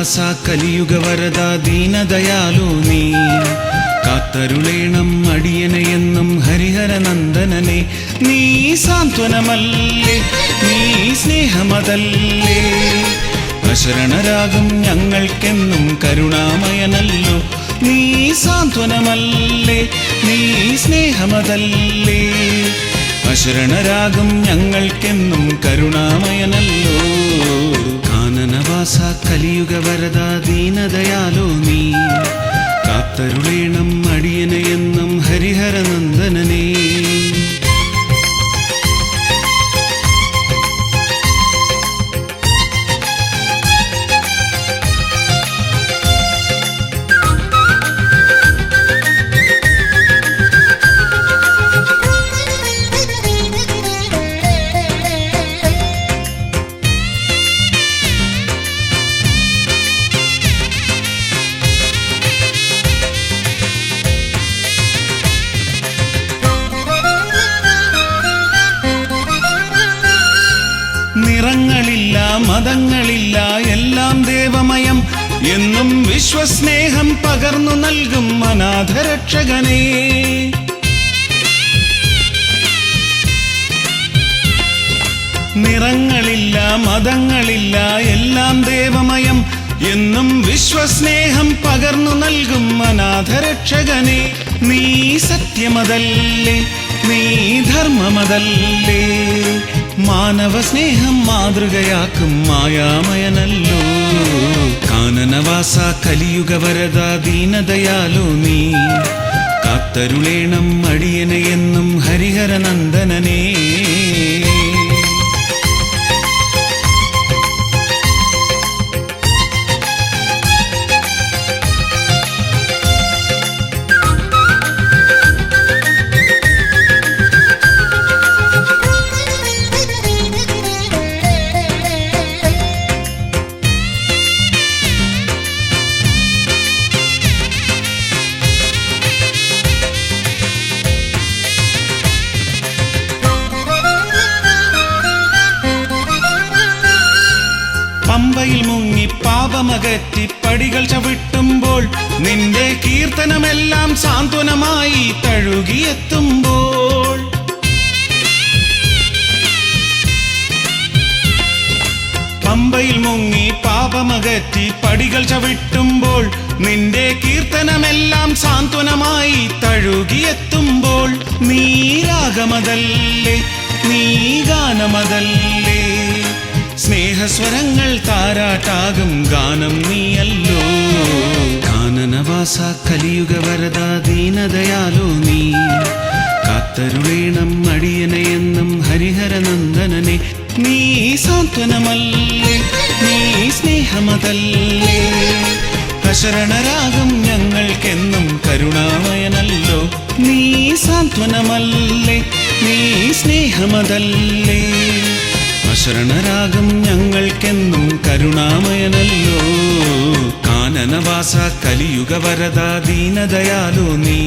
കാനനവാസ കലിയുഗവരദ ദീനദയാലു നീ കാത്തരുളേണം അടിയനെയെന്നും ഹരിഹരനന്ദനനെ. നീ സാന്ത്വനമല്ലേ, നീ സ്നേഹമതല്ലേ, അശരണരാകും ഞങ്ങൾക്കെന്നും കരുണാമയനല്ലോ. നീ സാന്ത്വനമല്ലേ, നീ സ്നേഹമതല്ലേ, അശരണരാകും ഞങ്ങൾക്കെന്നും കരുണാമയനല്ലോ. കാനനവാസ കലിയുഗവരദ ദീനദയാലോ നീ കാത്തരുളേണം അടിയനെയെന്നും ഹരിഹരനന്ദനനെ. നിറങ്ങളില്ല മതങ്ങളില്ല എല്ലാം ദേവമയം എന്നും വിശ്വസ്നേഹം പകർന്നു നൽകും അനാഥരക്ഷകനേ. നിറങ്ങളില്ല മതങ്ങളില്ല എല്ലാം ദേവമയം എന്നും വിശ്വസ്നേഹം പകർന്നു നൽകും അനാഥരക്ഷകനേ. നീ സത്യമതല്ലേ, നീ ധർമ്മമതല്ലേ, മാനവസ്നേഹം മാതൃകയാക്കും മായാമയനല്ലോ. കാനനവാസ കലിയുഗവരദ ദീനദയാലോ നീ കാത്തരുളേണം അടിയനെയെന്നും ഹരിഹരനന്ദനനെ. പമ്പയിൽ മുങ്ങി പാപമകറ്റി പടികൾ ചവിട്ടുമ്പോൾ നിന്റെ കീർത്തനമെല്ലാം സാന്ത്വനമായി തഴുകിയെത്തുമ്പോൾ. പമ്പയിൽ മുങ്ങി പാപമകറ്റി പടികൾ ചവിട്ടുമ്പോൾ നിന്റെ കീർത്തനമെല്ലാം സാന്ത്വനമായി തഴുകിയെത്തുമ്പോൾ. നീ രാഗമതല്ലേ, നീ ഗാനമതല്ലേ, സ്നേഹസ്വരങ്ങൾ താരാട്ടാകും ഗാനം നീയല്ലോ. കാനനവാസ കലിയുഗവരദ ദീനദയാലോ നീ കാത്തരുളേണം അടിയനെയെന്നും ഹരിഹരനന്ദനനെ. നീ സാന്ത്വനമല്ലേ, നീ സ്നേഹമതല്ലേ, അശരണരാകും ഞങ്ങൾക്കെന്നും കരുണാമയനല്ലോ. നീ സാന്ത്വനമല്ലേ, നീ സ്നേഹമതല്ലേ, അശരണരാകും ഞങ്ങൾക്കെന്നും കരുണാമയനല്ലോ. കാനനവാസ കലിയുഗവരദ ദീനദയാലോ നീ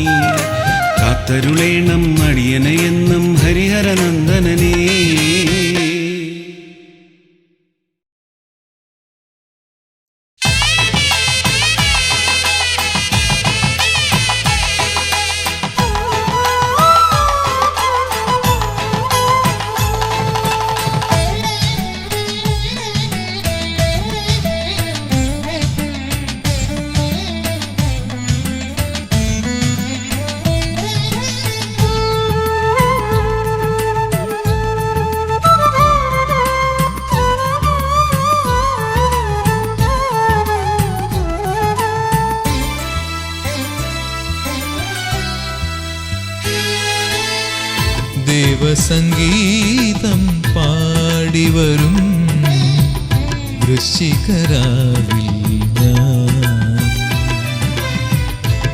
കാത്തരുളേണം അടിയനെയെന്നും ഹരിഹരനന്ദനനെ. ദേവസംഗീതം പാടിവരും വൃശ്ചികരാവിൽ ഞാൻ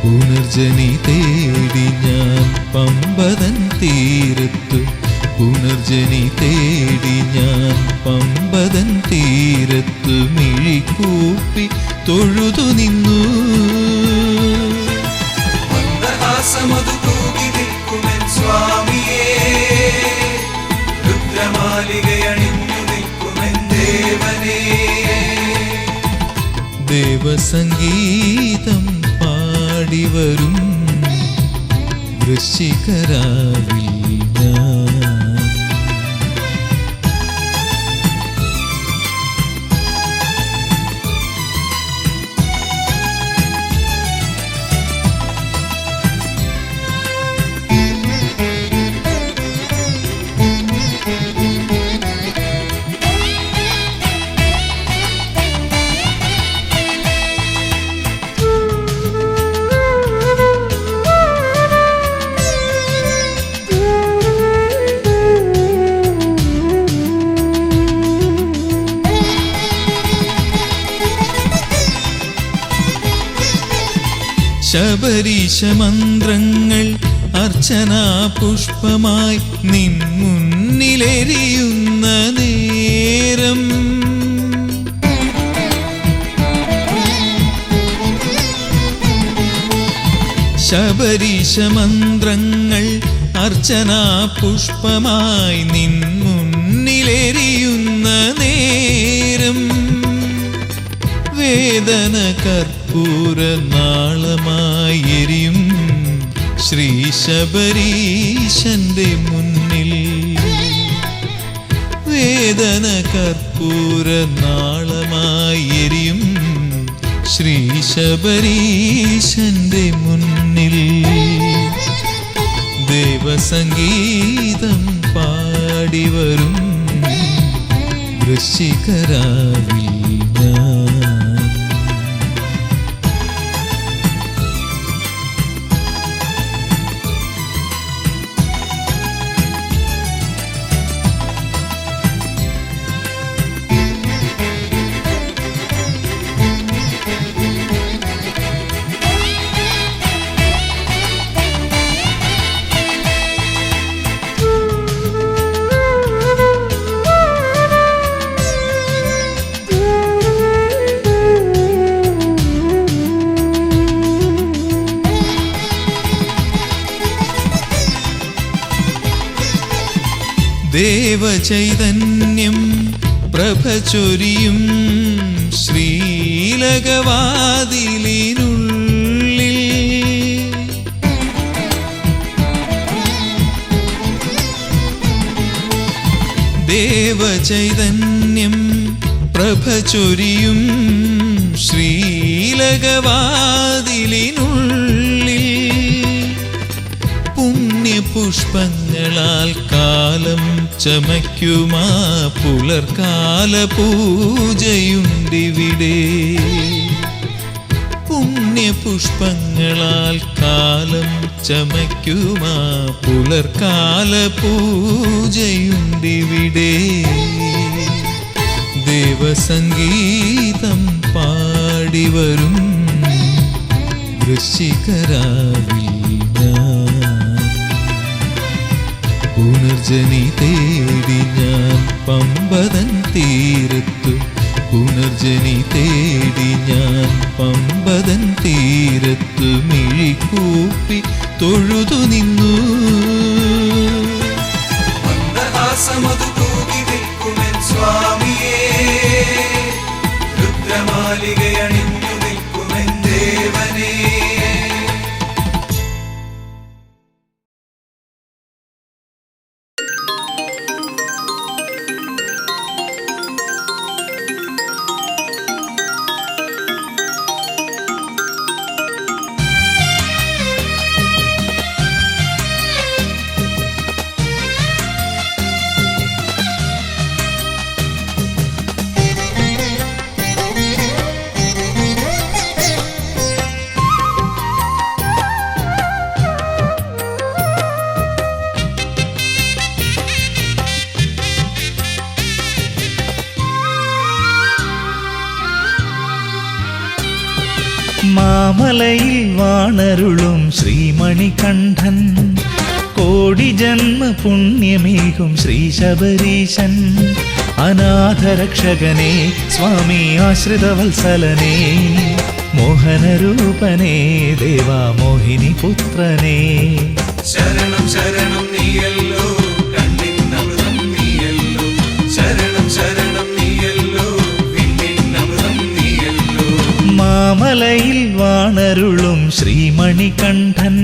പുനർജനി തേടി ഞാൻ പമ്പതൻ തീരത്തു. പുനർജനി തേടി ഞാൻ പമ്പതൻ തീരത്തു മിഴിക്കൂപ്പി തൊഴുതു നിന്നു. സ്വാമിയേ രുദ്രമാലികയണിഞ്ഞു നിൽക്കുമെൻ ദേവനേ. ദേവസംഗീതം പാടിവരും വൃശ്ചികരാവിൽ ഞാൻ. ശബരീശ മന്ത്രങ്ങൾ അർച്ചനാ പുഷ്പമായി നിൻ മുന്നിലെരിയുന്ന നേരം ശബരീശ മന്ത്രങ്ങൾ അർച്ചനാ പുഷ്പമായി നിൻ മുന്നിലെരിയുന്ന നേരം വേദന കർപ്പൂര നാളമായി എരിയും ശ്രീ ശബരീശന്റെ മുന്നിൽ. വേദന കർപ്പൂര നാളമായി എരിയും ശ്രീ ശബരീശന്റെ മുന്നിൽ. ദേവസംഗീതം പാടിവരും വൃശ്ചികരാവിൽ ഞാൻ. ദേവചൈതന്യം പ്രഭചൊരിയും ശ്രീലകവാതിലിനുള്ളിൽ ദേവചൈതന്യം പ്രഭചൊരിയും ശ്രീലകവാതിലിനുള്ളിൽ പുണ്യപുഷ്പങ്ങളാൽ കാലം ചമയ്ക്കുമാ പുലർക്കാല പൂജയുണ്ടിവിടെ. പുണ്യപുഷ്പങ്ങളാൽ കാലം ചമയ്ക്കുമാ പുലർക്കാല പൂജയുണ്ടിവിടെ. ദേവസംഗീതം പാടിവരും വൃശ്ചികരാവിൽ ഞാൻ. പുനർജനി തേടി ഞാൻ പമ്പതൻ തീരത്തു. പുനർജനി തേടി ഞാൻ പമ്പതൻ തീരത്തു മിഴിക്കൂപ്പി തൊഴുതു നിന്നു. മന്ദഹാസമതു തൂകി നിൽക്കുമെൻ സ്വാമിയേ, രുദ്രമാലികയണിഞ്ഞു നിൽക്കുമെൻ ദേവനേ. മാമലയിൽ വാണരുളും ശ്രീമണികണ്ഠൻ, കോടി ജന്മ പുണ്യമേകും ശ്രീ ശബരീശൻ. അനാഥരക്ഷകനേ സ്വാമി ആശ്രിതവത്സലനേ, മോഹനരൂപനേ ദേവാ മോഹിനി പുത്രനേ. ശരണം ശരണം നീയല്ലോ കണ്ണിന്നമൃതം നീയല്ലോ, ശരണം ശരണം നീയല്ലോ വിണ്ണിന്നമൃതം നീയല്ലോ. മാമലയിൽ വാണരുളും ശ്രീമണികണ്ഠൻ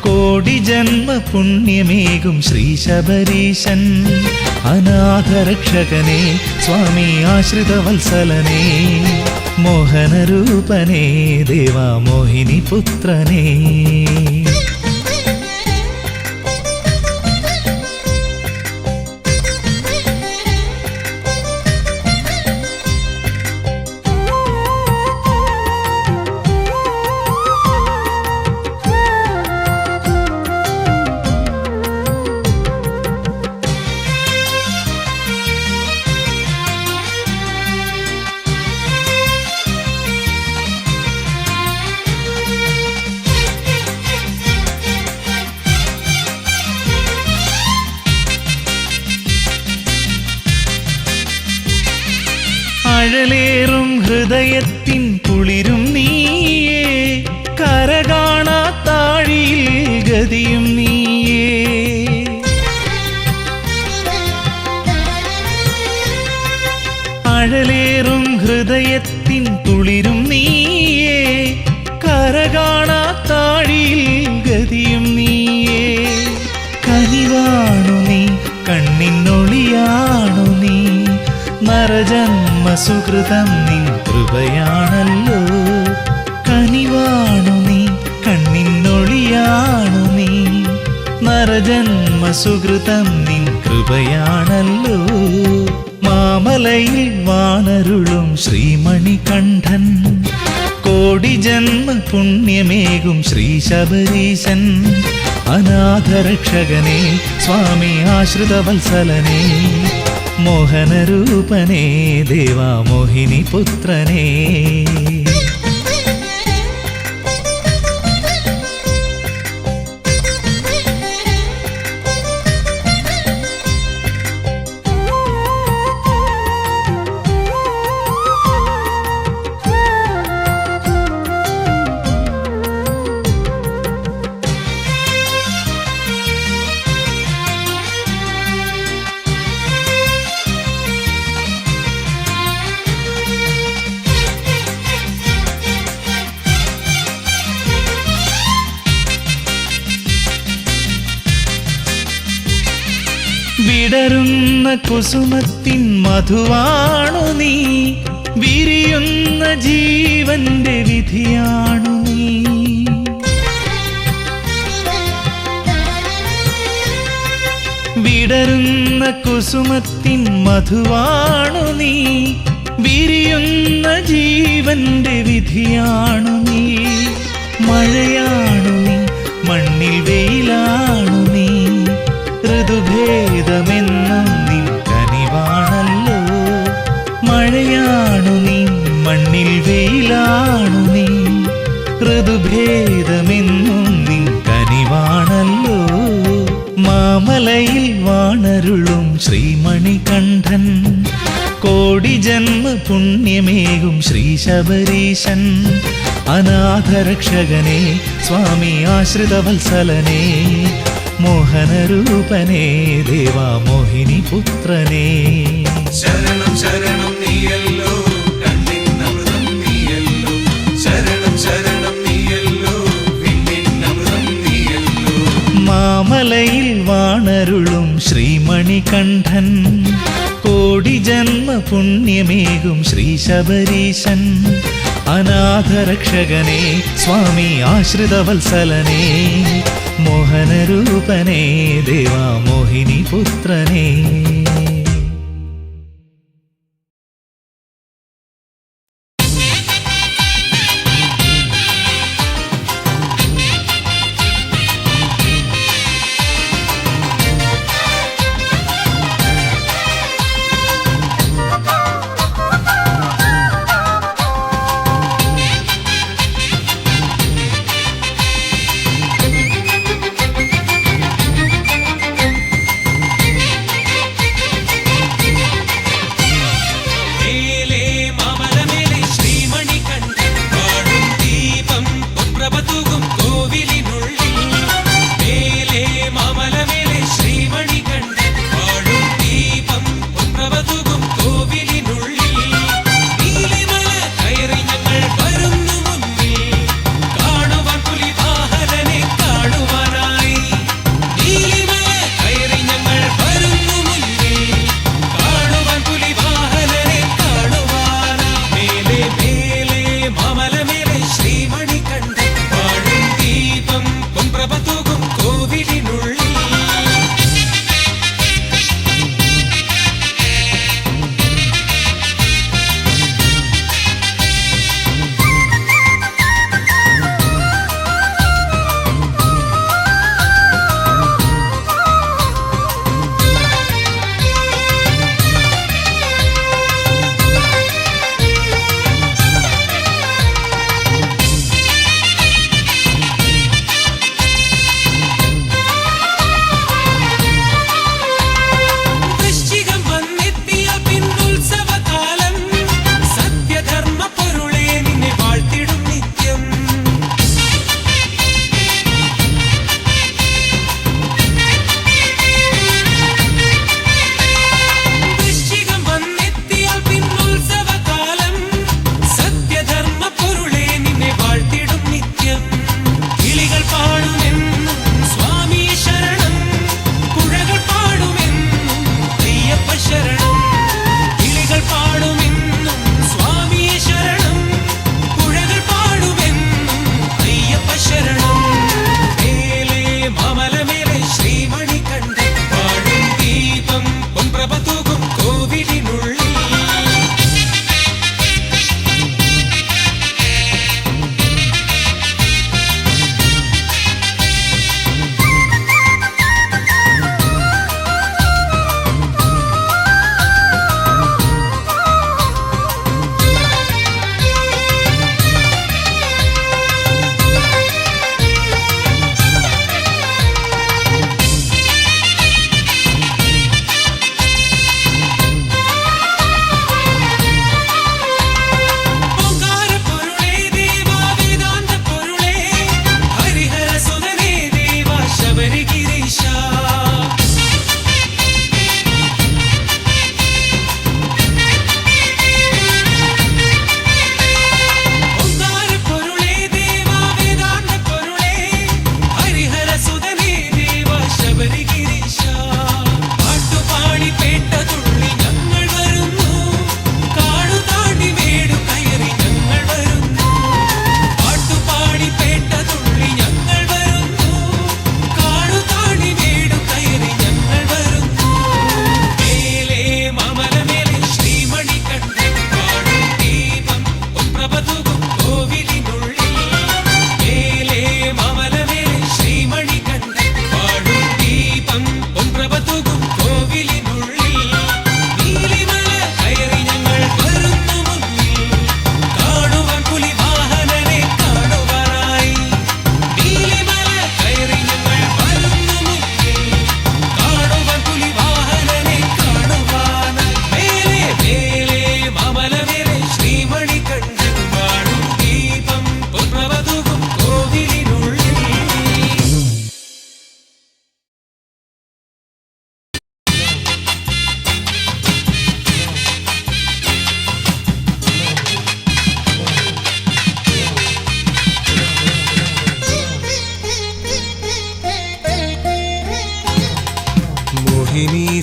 കോടി ജന്മ പുണ്യമേകും ശ്രീ ശബരീശൻ അനാഥരക്ഷകനെ സ്വാമി ആശ്രിതവത്സലനെ മോഹനരൂപനേ ദേവാ മോഹിനി പുത്രനേ. അഴലേറും ഹൃദയത്തിൻ കുളിരും നീയേ കരകാണാത്താഴിയിൽ ഗതിയും നീയേ. അഴലേറും ഹൃദയത്തിൻ കുളിരും നീയേ കരകാണാത്താഴിയിൽ ഗതിയും നീയേ. കനിവാണു നീ കണ്ണിനൊളിയാണു നീ നരജന്മ സുകൃതം നിൻ കൃപയാണല്ലോ. കനിവാണു നീ കണ്ണിനൊളിയാണു നീ നരജന്മ സുകൃതം നിൻ കൃപയാണല്ലോ. മാമലയിൽ വാണരുളും ശ്രീമണികണ്ഠൻ കോടി ജന്മ പുണ്യമേകും ശ്രീ ശബരീശൻ അനാഥരക്ഷകനെ സ്വാമി ആശ്രിതവത്സലനെ മോഹനരൂപനേ ദേവാ മോഹിനി പുത്രനേ. വിടരുന്ന കുസുമത്തിൻ മധുവാണു നീ വിരിയുന്ന ജീവന്റെ വിധിയാണു നീ. വിടരുന്ന കുസുമത്തിൻ മധുവാണു നീ വിരിയുന്ന ജീവന്റെ വിധിയാണു നീ. മഴയാണു നീ മണ്ണിൽ വെയിലാണു നീ ഋതുഭേദമെന്നും നിൻ കനിവാണല്ലോ. മഴയാണു നീ മണ്ണിൽ വെയിലാണു നീ ഋതുഭേദമെന്നും നിൻ കനിവാണല്ലോ. മാമലയിൽ വാണരുളും ശ്രീമണികണ്ഠൻ കോടി ജന്മ പുണ്യമേകും ശ്രീ ശബരീശൻ അനാഥരക്ഷകനെ സ്വാമി ആശ്രിതവത്സലനെ മോഹനരൂപനേ ദേവാ മോഹിനി പുത്രനേ. ശരണം ശരണം നീയല്ലോ കണ്ണിന്നമൃതം നീയല്ലോ. ശരണം ശരണം നീയല്ലോ പിന്നിന്നമൃതം നീയല്ലോ. മാമലയിൽ വാണരുളും ശ്രീമണികണ്ഠൻ കോടി ജന്മ പുണ്യമേകും ശ്രീ ശബരീശൻ അനാഥരക്ഷകനെ സ്വാമി ആശ്രിതവത്സലനെ മോഹനരൂപനേ ദേവാ മോഹിനി പുത്രനേ.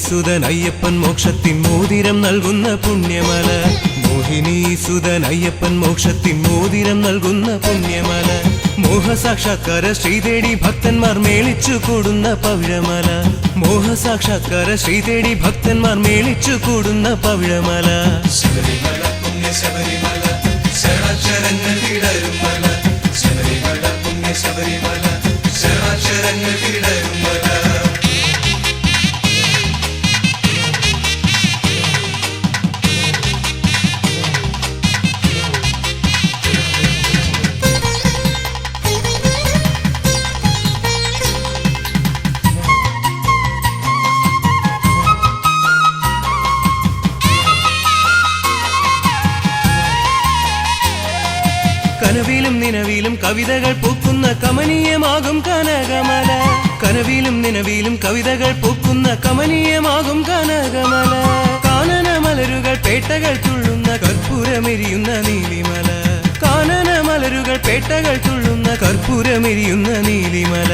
സുതൻ അയ്യപ്പൻ മോക്ഷത്തിൻ മോതിരം നൽകുന്ന പുണ്യമല. മോഹിനി സുതൻ അയ്യപ്പൻ മോക്ഷത്തിൻ മോതിരം നൽകുന്ന പുണ്യമല. മോഹസാക്ഷാത്കാര ശ്രീതേടി ഭക്തന്മാർ മേളിച്ചു കൂടുന്ന പവിഴമല. മോഹസാക്ഷാത്കാര ശ്രീതേടി ഭക്തന്മാർ മേളിച്ചു കൂടുന്ന പവിഴമല. ശബരിമല പുണ്യ ശബരിമല ശരണാക്ഷരങ്ങൾ വിടരും മല. ശബരിമല പുണ്യ ശബരിമല ശരണാക്ഷരങ്ങൾ വിടരും മല. കനവിലും നിലവിലും കവിതകൾ പൂക്കുന്ന കമനീയമാകും കനകമല. കനവിലും നിലവിലും കവിതകൾ പൂക്കുന്ന കമനീയമാകും കനകമല. കാനന മലരുകൾ പേട്ടകൾ തുള്ളുന്ന കർപ്പൂരമെരിയുന്ന നീലിമല. കാനന മലരുകൾ പേട്ടകൾ തുള്ളുന്ന കർപ്പൂരമെരിയുന്ന നീലിമല.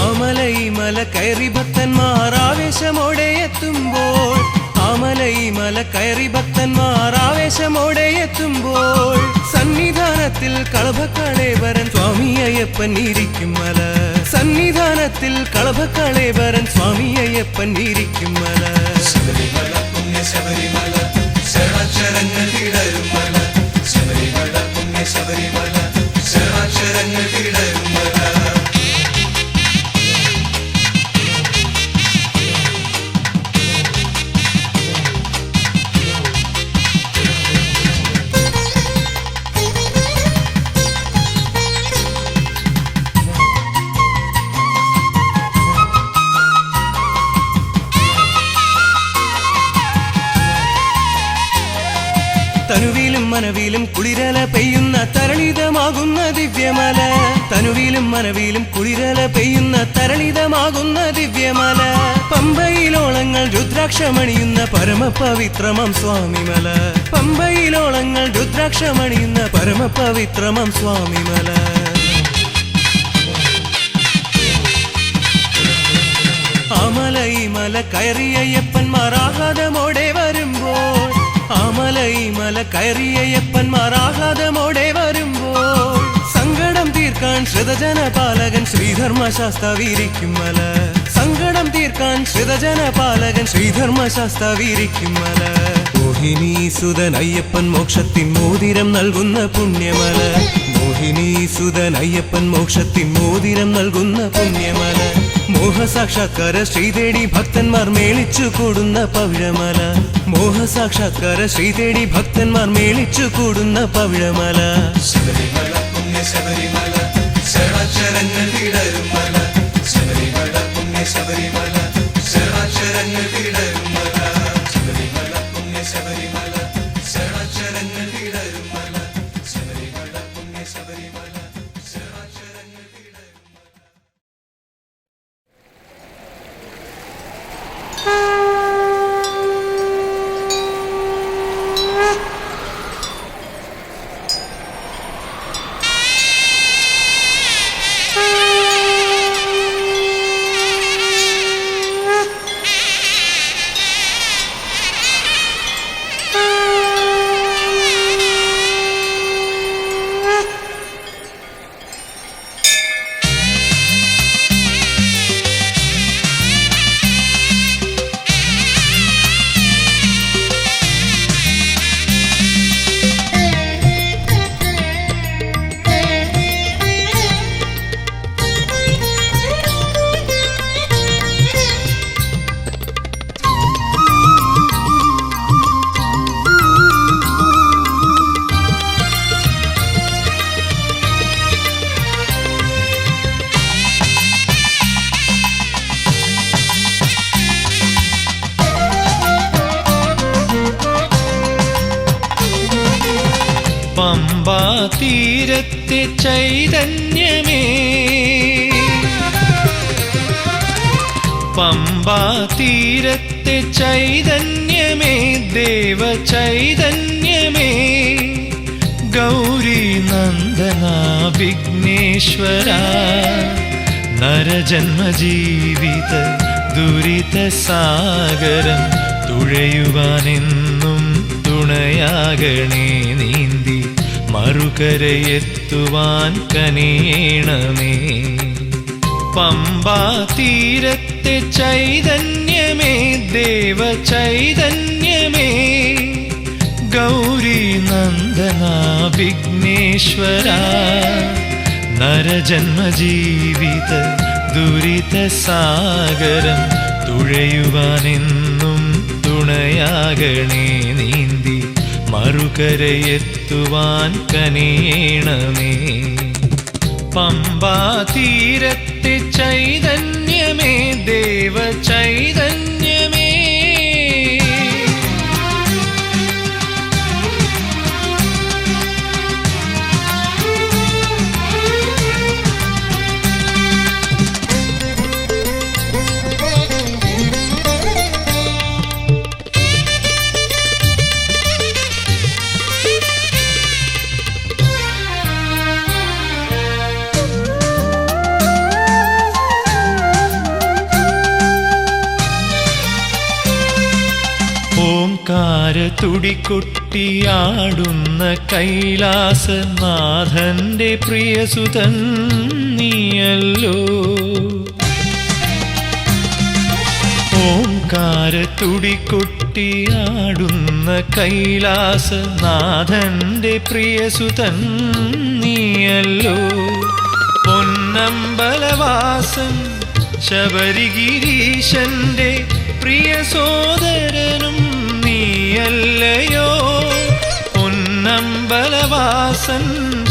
ആമല ഈ മല കയറി ഭക്തന്മാർ ആവേശമോടെ എത്തുമ്പോൾ. ആമല ഈ മല കയറി ഭക്തന്മാർ ആവേശമോടെ എത്തുമ്പോൾ. സന്നിധാനത്തിൽ കളഭക്കളേവരൻ സ്വാമി അയ്യപ്പൻ ഇരിക്കും മല. സന്നിധാനത്തിൽ കളഭക്കളേവരൻ സ്വാമി അയ്യപ്പൻ ഇരിക്കും മല. ശബരിമല പുണ്യ ശബരിമല ശരണാക്ഷരങ്ങൾ വിടരും മല. ശബരിമല പുണ്യ ശബരിമല ശരണാക്ഷരങ്ങൾ വിടരും മല. തനുവിലും മനവിലും കുളിരല പെയ്യുന്ന തരളിതമാകുന്ന ദിവ്യമല. തനുവിലും മനവിലും കുളിരല പെയ്യുന്ന തരളിതമാകുന്ന ദിവ്യമല. പമ്പയിലോളങ്ങൾ രുദ്രാക്ഷമണിയുന്ന പരമപവിത്രമം സ്വാമിമല. പമ്പയിലോളങ്ങൾ രുദ്രാക്ഷമണിയുന്ന പരമപവിത്രമം സ്വാമിമല. ആമല ഈ മല കയറിയ അയ്യപ്പന്മാർ ആഹ്ലാദമോടെ വരുമ്പോൾ. ആമല ഈ മല കയറിയ അയ്യപ്പന്മാർ ആഹ്ലാദമോടെ വരുമ്പോൾ. സങ്കടം തീർക്കാൻ ശ്രിതജനപാലകൻ ശ്രീധർമ്മശാസ്താവിരിക്കും മല. സങ്കടം തീർക്കാൻ ശ്രിതജനപാലകൻ ശ്രീധർമ്മശാസ്താവിരിക്കും മല. മോഹിനി സുതൻ അയ്യപ്പൻ മോക്ഷത്തിൻ മോതിരം നൽകുന്ന പുണ്യമല. മോഹിനി സുതൻ അയ്യപ്പൻ മോക്ഷത്തിൻ മോതിരം നൽകുന്ന പുണ്യമല. മോഹസാക്ഷാത്കാര ശ്രീതേടി ഭക്തന്മാർ മേളിച്ചു കൂടുന്ന പവിഴമല. മോഹസാക്ഷാത്കാര ശ്രീതേടി ഭക്തന്മാർ മേളിച്ചു കൂടുന്ന പവിഴമല. ശബരിമല പുണ്യ ശബരിമല ശരണാക്ഷരങ്ങൾ വിടരും മല. ശബരിമല പുണ്യ ശബരിമല ശരണാക്ഷരങ്ങൾ വിടരും മല. ശബരിമല പുണ്യ ശബരിമല ശരണാക്ഷരങ്ങൾ വിടരും മല. ശബരിമല പുണ്യ ശബരിമല ശരണാക്ഷരങ്ങൾ വിടരും മല. പമ്പാ തീരത്തെ ചൈതന്യമേ, പമ്പാ തീരത്തെ ചൈതന്യമേ, ദേവ ചൈതന്യമേ, ഗൗരി നന്ദന വിഘ്നേശ്വര, നരജന്മജീവിത ദുരിത സാഗരം തുഴയുവാനെന്നും തുണയാകണേ നീന്തി മറുകരയെത്തുവാൻ കനിയണമേ. പമ്പാ തീരത്തെ ചൈതന്യമേ ദേവ ചൈതന്യമേ ഗൗരി നന്ദന വിഘ്നേശ്വര നരജന്മജീവിത ദുരിത സാഗരം തുഴയുവാനെന്നും തുണയാകണേ നീന്തി മറുകരയെത്തുവാൻ കനിയണമേ. പമ്പാ തീരത്തെ ചൈതന്യമേ ദേവ ചൈതന്യമേ തുടികൊട്ടിയാടുന്ന കൈലാസനാഥന്റെ പ്രിയസുതൻ നീയല്ലോ. ഓംകാര തുടികൊട്ടിയാടുന്ന കൈലാസനാഥന്റെ പ്രിയസുതൻ നീയല്ലോ. പൊന്നമ്പലവാസൻ ശബരിഗിരീശന്റെ പ്രിയ സോദരനും നീയല്ലയോ. പൊന്നമ്പലവാസൻ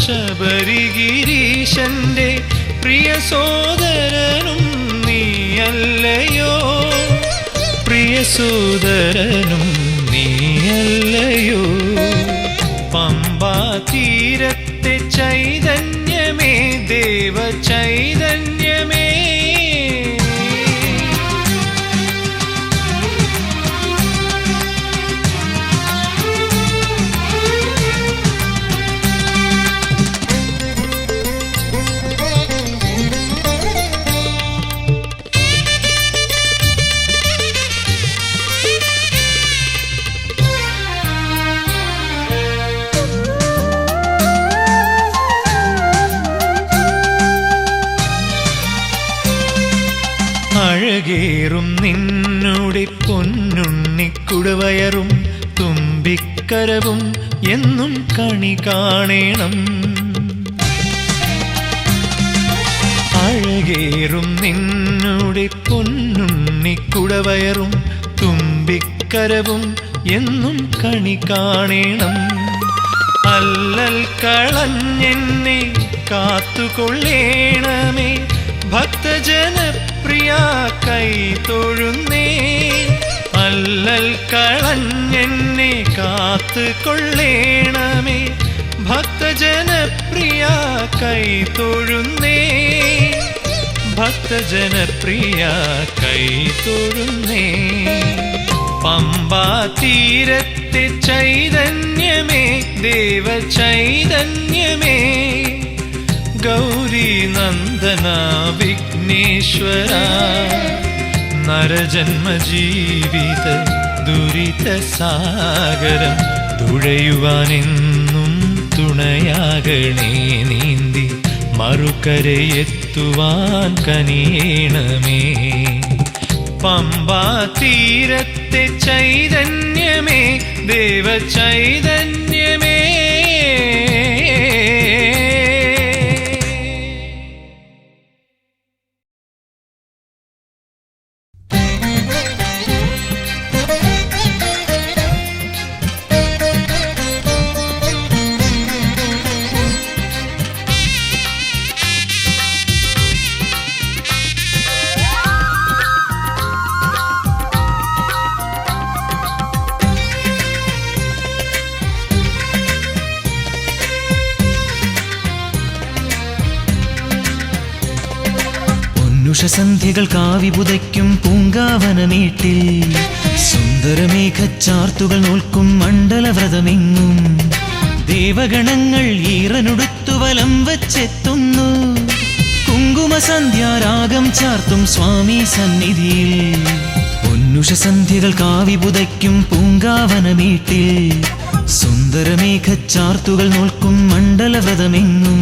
ശബരിഗിരീശന്റെ പ്രിയ സോദരനും നീയല്ലയോ. പ്രിയ സോദരനും നീയല്ലയോ. പമ്പാ തീരത്തെ ചൈതന്യമേ ദേവ ചൈതന്യമേ അഴകേറും നിന്നുടെ പൊന്നുണ്ണിക്കുടവയറും തുമ്പിക്കരവും എന്നും കണി കാണേണം. അഴകേറും നിന്നുടെ പൊന്നുണ്ണിക്കുടവയറും തുമ്പിക്കരവും എന്നും കണി കാണേണം. അല്ലൽ കളഞ്ഞെന്നെ കാത്തുകൊള്ളേണമേ ഭക്തജനപ്രിയ കൈ തൊഴുന്നേ. അല്ലൽ കളഞ്ഞെന്നെ കാത്തുകൊള്ളേണമേ ഭക്തജനപ്രിയ കൈ തൊഴുന്നേ. ഭക്തജനപ്രിയ കൈ തൊഴുന്നേ. പമ്പാ തീരത്തെ ചൈതന്യമേ ദേവ ചൈതന്യമേ ഗൗരി നന്ദന വിഘ്നേശ്വര നരജന്മജീവിത ദുരിത സാഗരം തുഴയുവാനെന്നും തുണയാകണേ നീന്തി മറുകരയെത്തുവാൻ കനിയണമേ. പമ്പാ തീരത്തെ ചൈതന്യമേ ദേവ ചൈതന്യമേ ഉഷസന്ധ്യകൾ കാവിപുതയ്ക്കും പൂങ്കാവനമേട്ടിൽ സുന്ദരമേഘച്ചാർത്തുകൾ നോൽക്കും മണ്ഡലവ്രതമെങ്ങും ദേവഗണങ്ങൾ ഈറനുടുത്തു വലം വച്ചെത്തുന്നു. കുങ്കുമ കുങ്കുമസന്ധ്യാരാഗം ചാർത്തും സ്വാമി സന്നിധിയിൽ പൊന്നുഷ സന്ധ്യകൾ കാവി പുതയ്ക്കും പൂങ്കാവനമീട്ടിൽ സുന്ദരമേഘച്ചാർത്തുകൾ നോൽക്കും മണ്ഡലവ്രതമെങ്ങും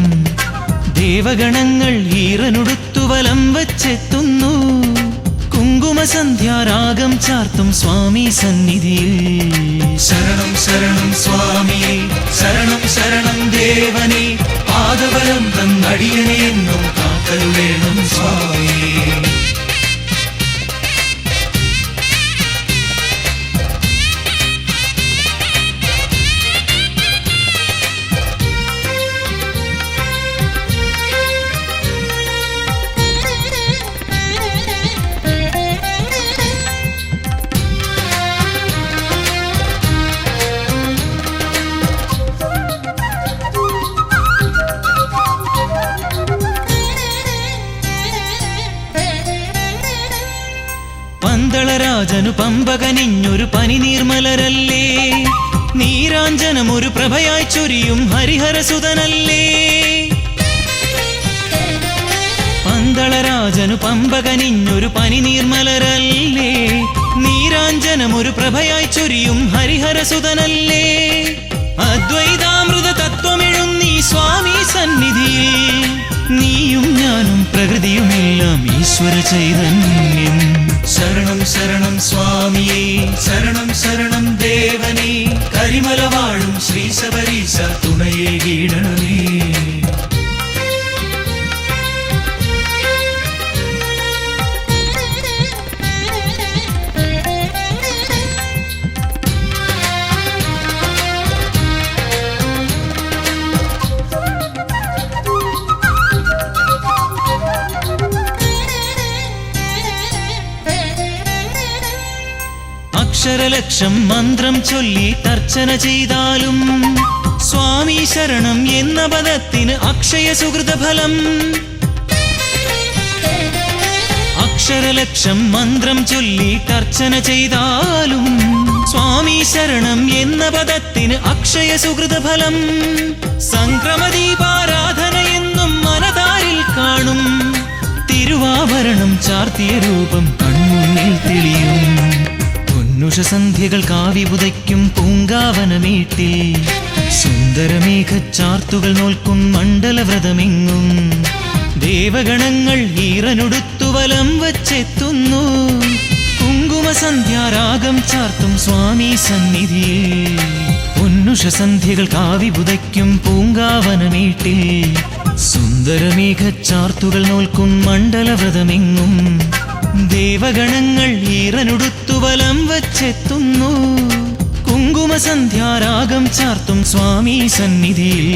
ദേവഗണങ്ങൾ ഈറനുടുത്തു വലം വച്ചെത്തുന്നു കുങ്കുമസന്ധ്യാരാഗം ചാർത്തും സ്വാമി സന്നിധിയിൽ ശരണം ശരണം സ്വാമിയെ ശരണം ശരണം ദേവനെ പാദബലം തന്നടിയനെ എന്നും കാക്കരുളേണം സ്വാമിയേ. പന്തളരാജനു പമ്പകനിഞ്ഞൊരു പനിനീർമലരല്ലേ നീരാഞ്ജനമൊരു പ്രഭയായി ചൊരിയും ഹരിഹരസുതനല്ലേ പന്തളരാജനു പമ്പകനിഞ്ഞൊരു പനിനീർമലരല്ലേ നീരാഞ്ജനമൊരു പ്രഭയായി ചൊരിയും ഹരിഹരസുതനല്ലേ അദ്വൈതാമൃത തത്വമെഴുന്നീ സ്വാമി സന്നിധിയിൽ നീയും ഞാനും പ്രകൃതിയുമെല്ലാം ഈശ്വര ചൈതന്യം ശരണം ശരണം സ്വാമിയേ ശരണം ശരണം ദേവനേ കരിമല വാഴും ശ്രീ ശബരീശ തുണയേ കീഴണമേ. അക്ഷരലക്ഷം മന്ത്രം ചൊല്ലി തർച്ചന ചെയ്താലും സ്വാമി ശരണം എന്ന പദത്തിന് അക്ഷയ സുഹൃതഫലം അക്ഷരലക്ഷം മന്ത്രം ചൊല്ലി തർച്ചന ചെയ്താലും സ്വാമി ശരണം എന്ന പദത്തിന് അക്ഷയ സുഹൃതഫലം സംക്രമദീപാരാധന എന്നും മനതാരിൽ കാണും തിരുവാഭരണം ചാർത്തിയ രൂപം കൺമുന്നിൽ തെളിയും പൊന്നുഷസന്ധ്യകൾ കാവി പുതയ്ക്കും പൂങ്കാവനമീട്ടിൽ സുന്ദരമേഘച്ചാർത്തുകൾ നോൽക്കും മണ്ഡലവ്രതമെങ്ങും ദേവഗണങ്ങൾ ഈറനുടുത്തു വലം വച്ചെത്തുന്നു കുങ്കുമസന്ധ്യാരാഗം ചാർത്തും സ്വാമി സന്നിധിയിൽ പൊന്നുഷസന്ധ്യകൾ കാവി പുതയ്ക്കും പൂങ്കാവനമീട്ടിൽ സുന്ദരമേഘച്ചാർത്തുകൾ നോൽക്കും മണ്ഡലവ്രതമെങ്ങും ദേവഗണങ്ങൾ ഈറനുടുത്തു വലം വച്ചെത്തുന്നു കുങ്കുമസന്ധ്യാരാഗം ചാർത്തും സ്വാമി സന്നിധിയിൽ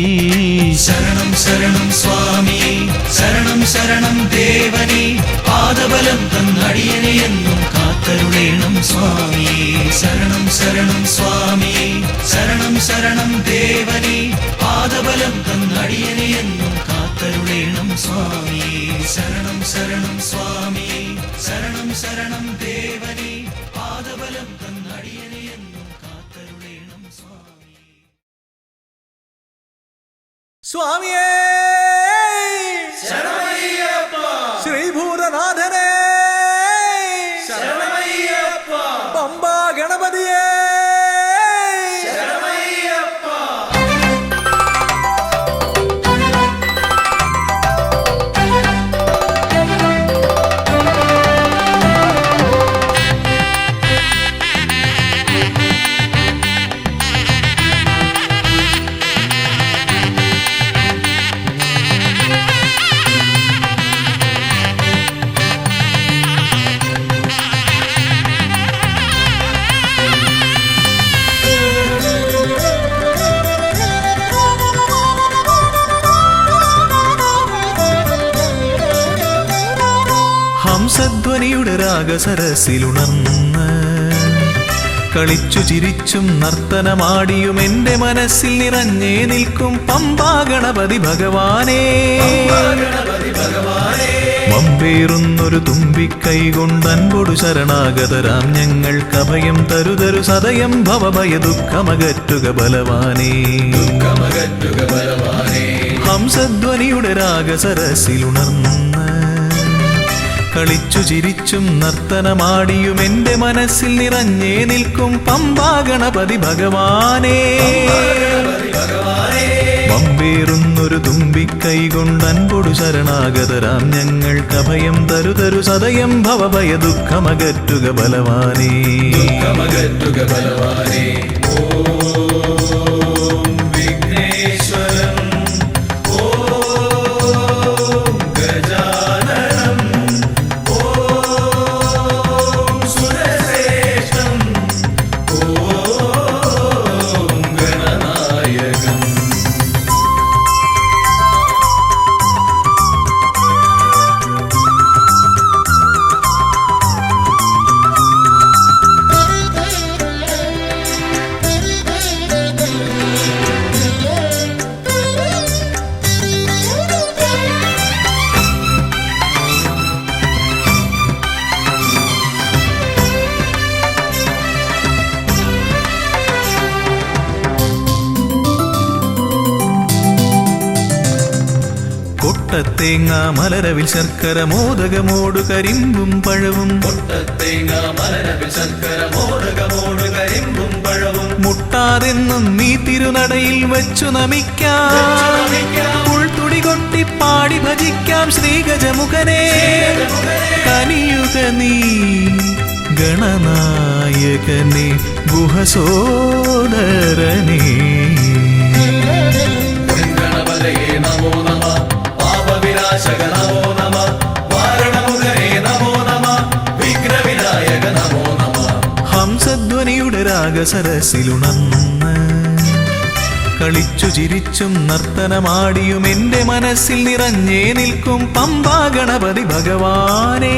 ശരണം ശരണം സ്വാമിയേ ശരണം ശരണം ദേവനേ പാദബലം തന്നടിയനെ എന്നും കാത്തരുളേണം സ്വാമിയേ. ശരണം ശരണം സ്വാമിയേ ശരണം ശരണം ദേവനേ പാദബലം തന്നടിയനെ എന്നും കാത്തരുളേണം സ്വാമിയേ. ശരണം ശരണം സ്വാമിയേ ശരണം ശരണം ദേവനേ പാദബലം തന്നടിയനെ എന്നും കാത്തരുളേണം സ്വാമിയേ. സ്വാമിയേ ശ്രീഭൂതനാഥനേ പമ്പാ ഗണപതിയേ ഹംസധ്വനിയുടെ രാഗസരസിലുണർന്ന് കളിച്ചു ചിരിച്ചും നർത്തനമാടിയും എന്റെ മനസ്സിൽ നിറഞ്ഞേ നിൽക്കും പമ്പാ ഗണപതി ഭഗവാനേ. വമ്പേറുന്നൊരു തുമ്പിക്കൈ കൊണ്ടൻപൊടു ശരണാഗതരാം ഞങ്ങൾക്ക് അഭയം തരുതരു സദയം ഭവഭയ ദുഃഖമകറ്റുക ബലവാനേ. ഹംസധ്വനിയുടെ രാഗസരസിലുണർന്ന് കളിച്ചു ചിരിച്ചും നർത്തനമാടിയും എന്റെ മനസ്സിൽ നിറഞ്ഞേ നിൽക്കും പമ്പാ ഗണപതി ഭഗവാനേ. വമ്പേറുന്നൊരു തുമ്പിക്കൈ കൊണ്ടൻപൊടു ശരണാഗതരാം ഞങ്ങൾക്ക് അഭയം തരുതരു സദയം ഭവഭയ ദുഃഖമകറ്റുക ബലവാനേ. ഓം വിഘ്നേശ്വരം ഓം ഗജാനനം ഓം സുരശ്രേഷ്ഠം ഓം ഗണനായകം. കൊട്ടത്തേങ്ങ മലരവിൽ ശർക്കര മോദകമോടു കരിമ്പും പഴവും മുട്ടാതെന്നും നീ തിരുനടയിൽ വെച്ചു നമിക്കാം. പുൾത്തുടി കൊട്ടി പാടി ഭജിക്കാം ശ്രീഗജമുഖനെ. കനിയുക നീ ഗണനായകനെ ഗുഹസോദരനെ. ഗണപതയേ നമോ നമ പാപവിനാശക നമോ നമ വാരണമുഖനേ നമോ നമ വിഘ്നവിനായക നമോ നമ. ഹംസധ്വനിയുടെ രാഗസരസിലുണർന്ന് കളിച്ചു ചിരിച്ചും നർത്തനമാടിയും എന്റെ മനസ്സിൽ നിറഞ്ഞേ നിൽക്കും പമ്പാ ഗണപതി ഭഗവാനേ.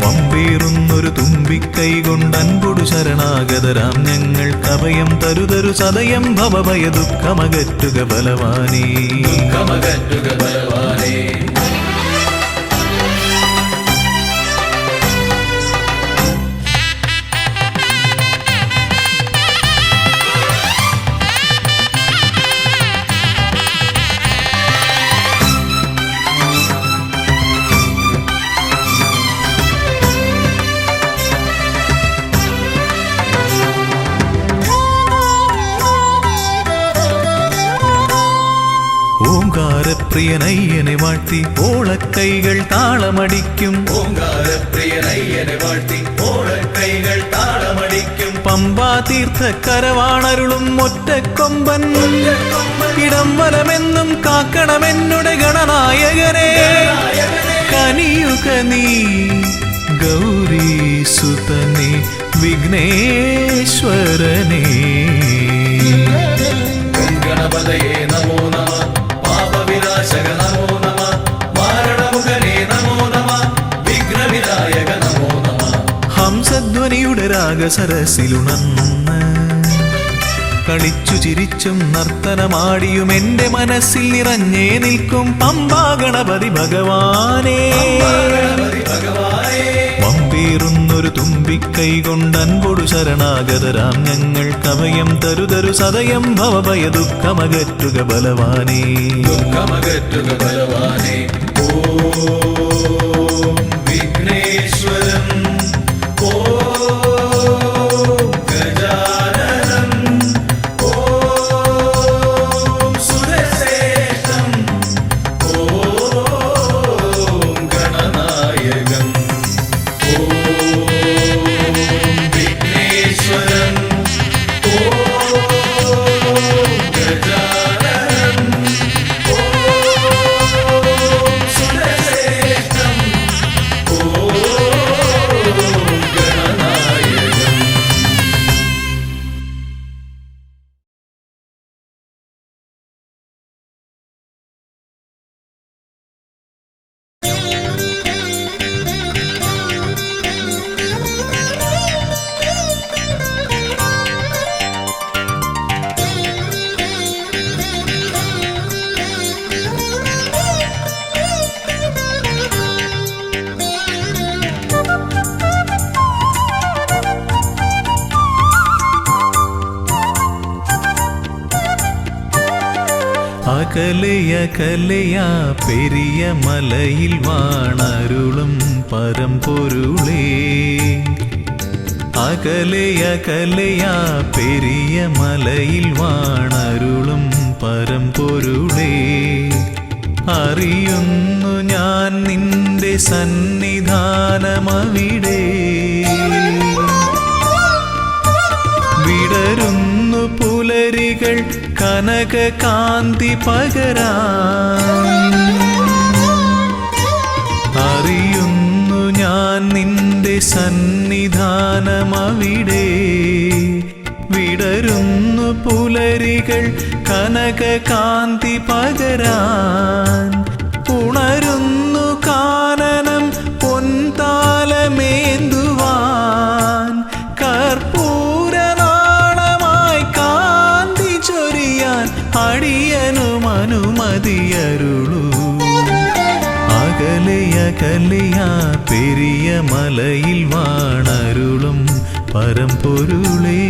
വമ്പേറുന്നൊരു തുമ്പിക്കൈ കൊണ്ടൻപൊടു ശരണാഗതരാം ഞങ്ങൾക്ക് അഭയം തരുതരു സദയം ഭവഭയ ദുഃഖമകറ്റുക ബലവാനേ. ഓംകാരപ്രിയനയ്യനെ വാഴ്ത്തി ഓളക്കൈകൾ താളമടിക്കും. പമ്പാ തീർത്ഥക്കരവാണരുളും ഒറ്റക്കൊമ്പൻ ഇടം വലമെന്നും കാക്കണമെന്നുടെ ഗണനായകനെ. കനിയുക നീ ഗൗരീസുതനെ വിഘ്നേശ്വരനെ. ഗണപതയേ നമോ നമ പാപവിനാശക നമോ നമ വാരണമുഖനേ നമോ നമ വിഘ്നവിനായക നമോ നമ. ഹംസധ്വനിയുടെ രാഗസരസിലുണർന്ന് കളിച്ചു ചിരിച്ചും നർത്തനമാടിയും എന്റെ മനസ്സിൽ നിറഞ്ഞേ നിൽക്കും പമ്പാ ഗണപതി ഭഗവാനേ. വമ്പേറുന്നൊരു തുമ്പിക്കൈ കൊണ്ടൻപൊടു ശരണാഗതരാം ഞങ്ങൾക്ക് അഭയം തരുതരു സദയം ഭവഭയ ദുഃഖമകറ്റുക ബലവാനേ. ഓം വിഘ്നേശ്വരം ഓം ഗജാനനം ഓം സുരശ്രേഷ്ഠം ഓം ഗണനായകം. ഓം വിഘ്നേശ്വരം ഓം ഗജാനനം ഓം സുരശ്രേഷ്ഠം ഓം അകലയകലയാ പെരിയ മലയിൽ വാണരുളും പരമ്പൊരുളേ അകലയകലയാ പെരിയ മലയിൽ വാണരുളും പരമ്പൊരുളേ അറിയുന്നു ഞാൻ നിന്റെ സന്നിധാനമവിടെ വിടരുന്നു പുലരികൾ കനക കാന്തി പകരാൻ അറിയുന്നു ഞാൻ നിന്റെ സന്നിധാനമവിടെ വിടരുന്നു പുലരികൾ കനക കാന്തി പകരാൻ ഉണരുന്നു കാനനം പൊൻതാലമേന്തുവാൻ കർപ്പൂരനാളമായി കാന്തി ചൊരിയാൻ അടിയനും അനുമതിയരുളൂ അകലയകലയാ പെരിയ മലയിൽ വാണരുളും പരമ്പൊരുളേ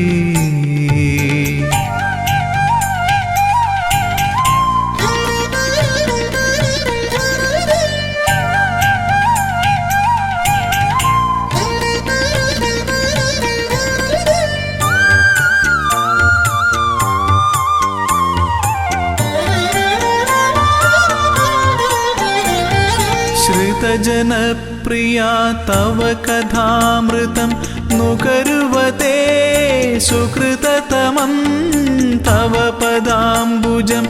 ശ്രുതജനപ്രിയാ തവ കഥാമൃതം നുകരുവതേ സുകൃതതമം തവ പദാംബുജം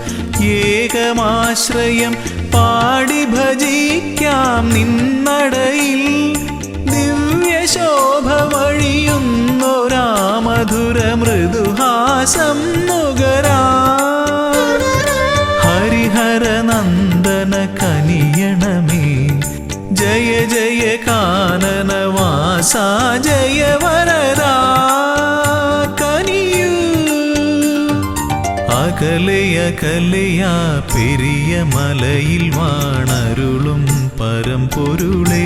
ഏകമാശ്രയം പാടി ഭജിക്കാം നിന്നടയിൽ ദിവ്യശോഭ വഴിയുന്നൊരാ മധുര മൃദുഹാസം നുകരാ ഹരിഹരനന്ദന കനിയണമേ ജയ ജയ കാനനവാസ ജയ വരദാ കനിയൂ അകലയകലയാ പെരിയ മലയിൽ വാണരുളും പരമ്പൊരുളേ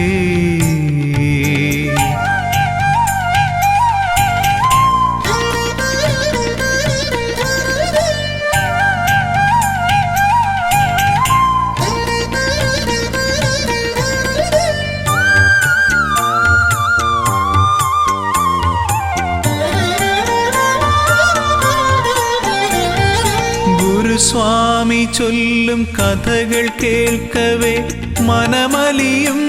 സ്വാമി ചൊല്ലും കഥകൾ കേൾക്കവേ മനമലിയും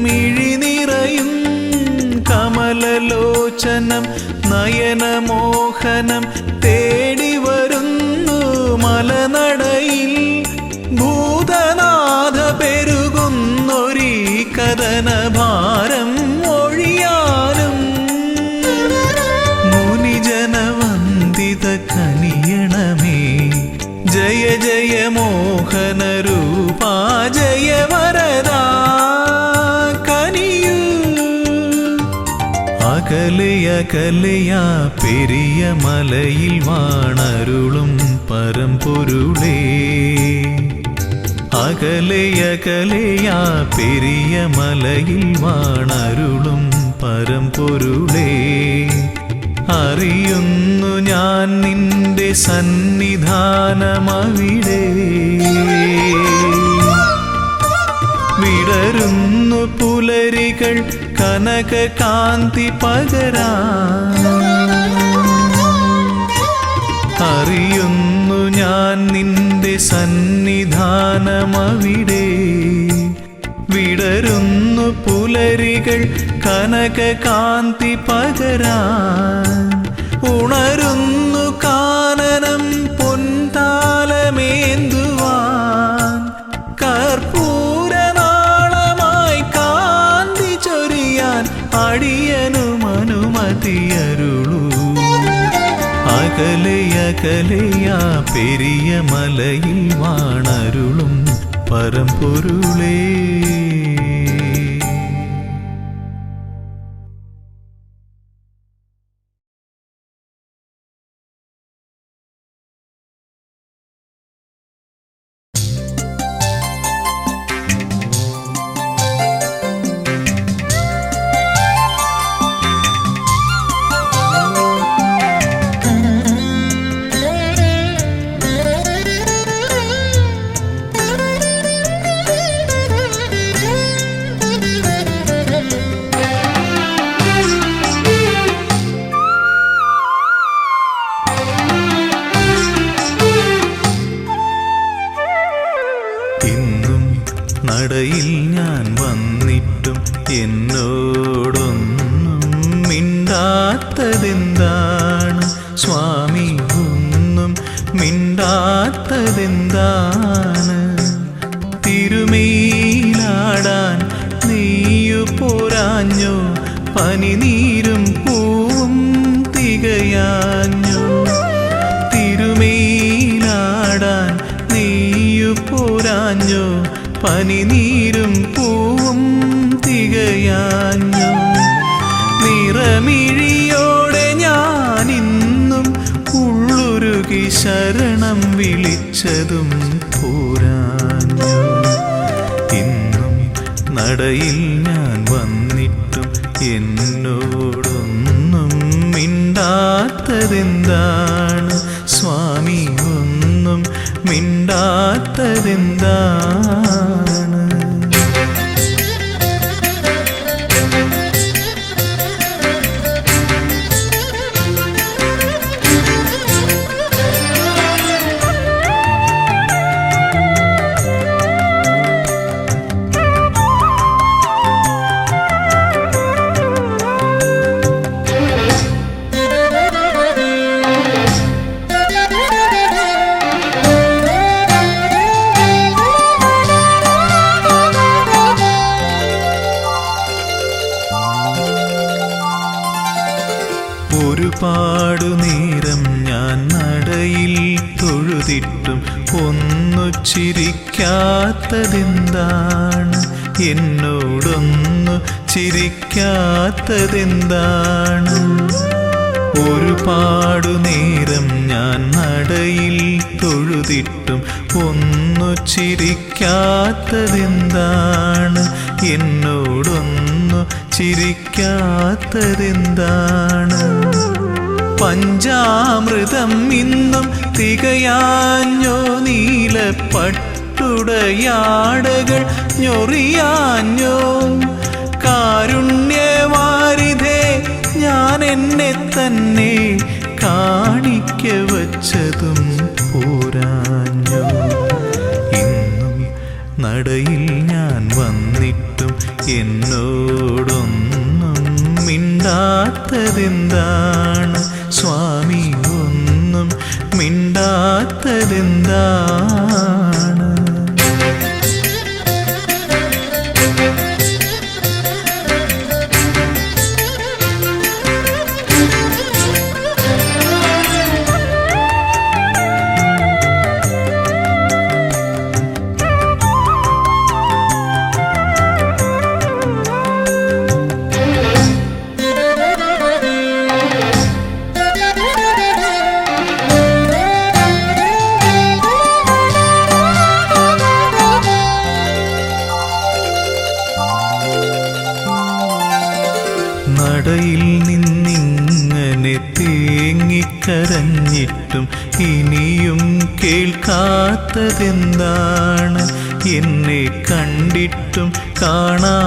മിഴിനിറയും കമലലോചനം നയനമോഹനം തേടി വരുന്നു മലനടയിൽ ഭൂതനാഥ പെരുകുന്നൊരീ കഥനഭാരം ഒഴിയാനും മുനിജനവന്ദിത കനിയണമേ ജയ ജയ മോഹന രൂപാ ജയ വരദാ കനിയൂ അകലയകലയാ പെരിയ മലയിൽ വാണരുളും പരമ്പൊരുളേ അകലയകലയാ പെരിയ മലയിൽ വാണരുളും പരമ്പൊരുളേ അറിയുന്നു ഞാൻ നിന്റെ സന്നിധാനമവിടെ വിടരുന്നു പുലരികൾ കനക കാന്തി പകരാൻ അറിയുന്നു ഞാൻ നിന്റെ സന്നിധാനമവിടെ വിടരുന്നു പുലരികൾ കനക കാന്തി പകരാൻ ഉണരുന്നു കാനനം പൊൻതാലമേന്തുവാൻ കർപ്പൂരനാളമായി കാന്തി ചൊരിയാൻ അടിയനും അനുമതിയരുളൂ അകലയകലയാ പെരിയ മലയിൽ വാണരുളും പരമ്പൊരുളേ നടയിൽ ഞാൻ വന്നിട്ടും എന്നോടൊന്നും മിണ്ടാത്തതെന്താണ് സ്വാമി, ഒന്നും മിണ്ടാത്തതെന്താണ്? തിരുമേലാടാൻ നീയു പോരാഞ്ഞോ, പനിനീരും പൂവും തികയാഞ്ഞോ? തിരുമേലാടാൻ നീയു പോരാഞ്ഞോ, പനിനീരും പൂവും തികയാഞ്ഞോ? നിറമിഴിയോടെ ഞാനിന്നും ഉള്ളുരുകി ശരണം വിളിച്ചതും പോരാഞ്ഞോ? ഇന്നും നടയിൽ ഞാൻ വന്നിട്ടും എന്നോടൊന്നും മിണ്ടാത്തതെന്താണ് സ്വാമി, ഒന്നും മിണ്ടാത്തതെന്താണ്? ഒരുപാടു നേരം ഞാൻ നടയിൽ തൊഴുതിട്ടും ഒന്നു ചിരിക്കാത്തതെന്താണ്? എന്നോടൊന്നു ചിരിക്കാത്തതെന്താണ്? ഒരുപാടു നേരം ഞാൻ നടയിൽ തൊഴുതിട്ടും ഒന്നു ചിരിക്കാത്തതെന്താണ്? എന്നോടൊന്നു ചിരിക്കാത്തതെന്താണ്? പഞ്ചാമൃതം ഇന്നും തികയാഞ്ഞോ, നീലപ്പട്ടുടയാടകൾ ഞൊറിയാഞ്ഞോ? കാരുണ്യവാരിധേ, ഞാൻ എന്നെ തന്നെ കാണിക്ക വച്ചതും പോരാഞ്ഞോ? ഇന്നും നടയിൽ ഞാൻ വന്നിട്ടും എന്നോടൊന്നും മിണ്ടാത്തതെന്താണ് സ്വാമി, ഒന്നും മിണ്ടാത്തതെന്താണ്? നടയിൽ നിന്നിങ്ങനെ തേങ്ങിക്കരഞ്ഞിട്ടും ഇനിയും കേൾക്കാത്തതെന്താണ്? എന്നെ കണ്ടിട്ടും കാണാത്തതെന്താണ്?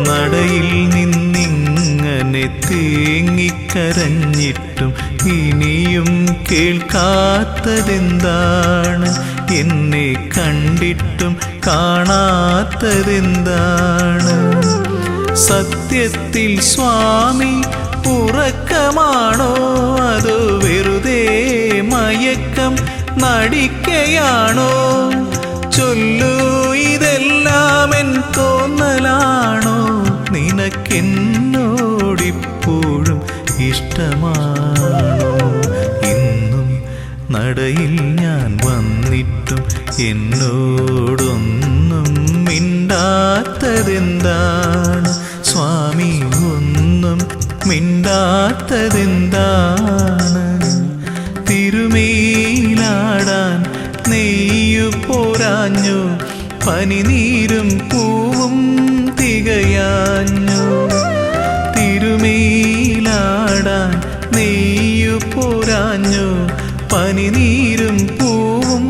നടയിൽ നിന്നിങ്ങനെ തേങ്ങിക്കരഞ്ഞിട്ടും ഇനിയും കേൾക്കാത്തതെന്താണ്? എന്നെ കണ്ടിട്ടും കാണാത്തതെന്താണ്? സത്യത്തിൽ സ്വാമി ഉറക്കമാണോ, അതോ വെറുതെ മയക്കം നടിക്കയാണോ? ചൊല്ലൂ, ഇതെല്ലാം എൻ തോന്നലാണോ? നിനക്കെന്നോടിപ്പോഴും ഇഷ്ടമാണോ? ഇന്നും നടയിൽ ഞാൻ വന്നിട്ടും എന്നോടൊന്നും മിണ്ടാത്തതെന്താണ് സ്വാമി, ഒന്നും മിണ്ടാത്തതെന്താണ്? തിരുമേലാടാൻ നെയ്യു പോരാഞ്ഞു, പനിനീരും പൂവും തികയാഞ്ഞു? തിരുമേലാടാൻ നെയ്യു പോരാഞ്ഞു, പനിനീരും പൂവും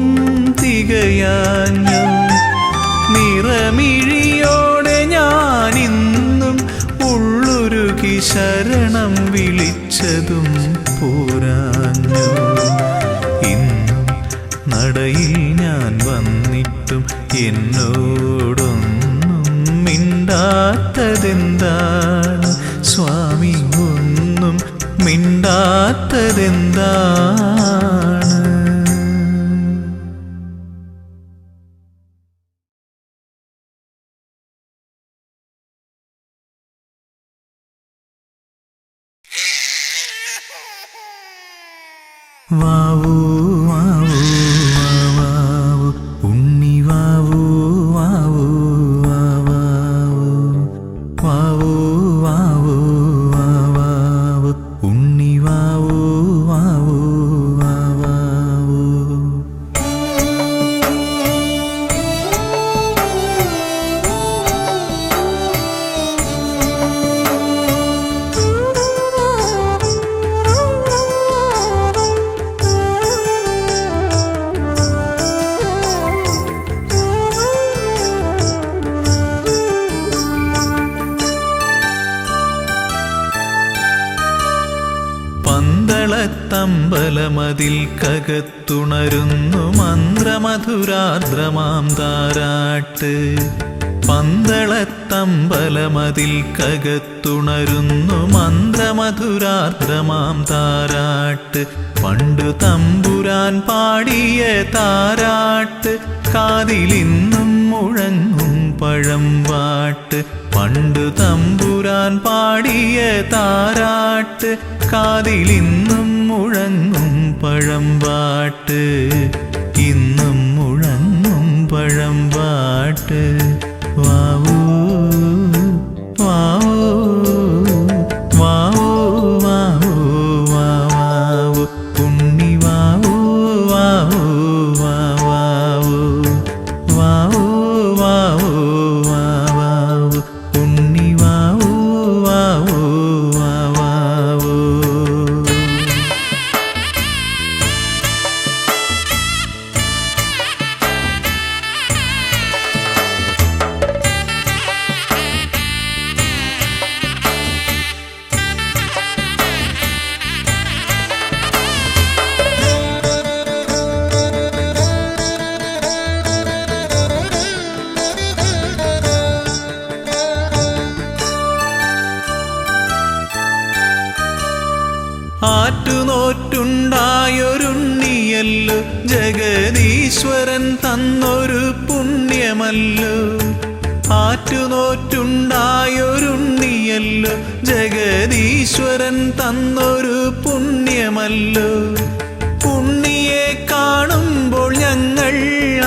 തികയാഞ്ഞു? നിറമിഴിയോടെ ഞാനിന്നും ഉള്ളുരുകി ശരണം വിളിച്ചതും പോരാഞ്ഞു? ഇന്നും നടയിൽ ഞാൻ വന്നു എന്നോടൊന്നും മിണ്ടാത്തതെന്താണ് സ്വാമി, ഒന്നും മിണ്ടാത്തതെന്താണ്? വാവൂ വാവൂ വാവൂ ഉണ്ണി വാവൂ വാവൂ വാവൂ വാവൂ വാവൂ വാവൂ ഉണ്ണി വാവൂ വാവൂ വാവൂ. പന്തളത്തമ്പലമതിൽ കകത്തുണരുന്നു മന്ത്രമധുരാർദ്രമാം താരാട്ട്. പന്തളത്തമ്പലമതിൽ കകത്തുണരുന്നു മന്ത്രമധുരാർദ്രമാം താരാട്ട്. പണ്ടു തമ്പുരാൻ പാടിയ താരാട്ട് കാതിലിന്നും മുഴങ്ങും പഴംപാട്ട്. പണ്ടു തമ്പുരാൻ പാടിയ താരാട്ട് കാതിലിന്നും മുഴങ്ങും പഴംപാട്ട്. ഇന്നും മുഴങ്ങും പഴംപാട്ട്. വാവൂ വാവൂ വാവൂ വാവൂ വാവൂ ഉണ്ണി വാവൂ വാവൂ വാവൂ വാവൂ വാവൂ വാവൂ ഉണ്ണി വാവൂ വാവൂ വാവൂ. ആറ്റുനോറ്റുണ്ടായൊരുണ്ണിയല്ലോ ജഗദീശ്വരൻ തന്നൊരു പുണ്യമല്ലോ. ആറ്റുനോറ്റുണ്ടായൊരുണ്ണിയല്ലോ ജഗദീശ്വരൻ തന്നൊരു പുണ്യമല്ലോ. ഉണ്ണിയെ കാണുമ്പോൾ ഞങ്ങൾ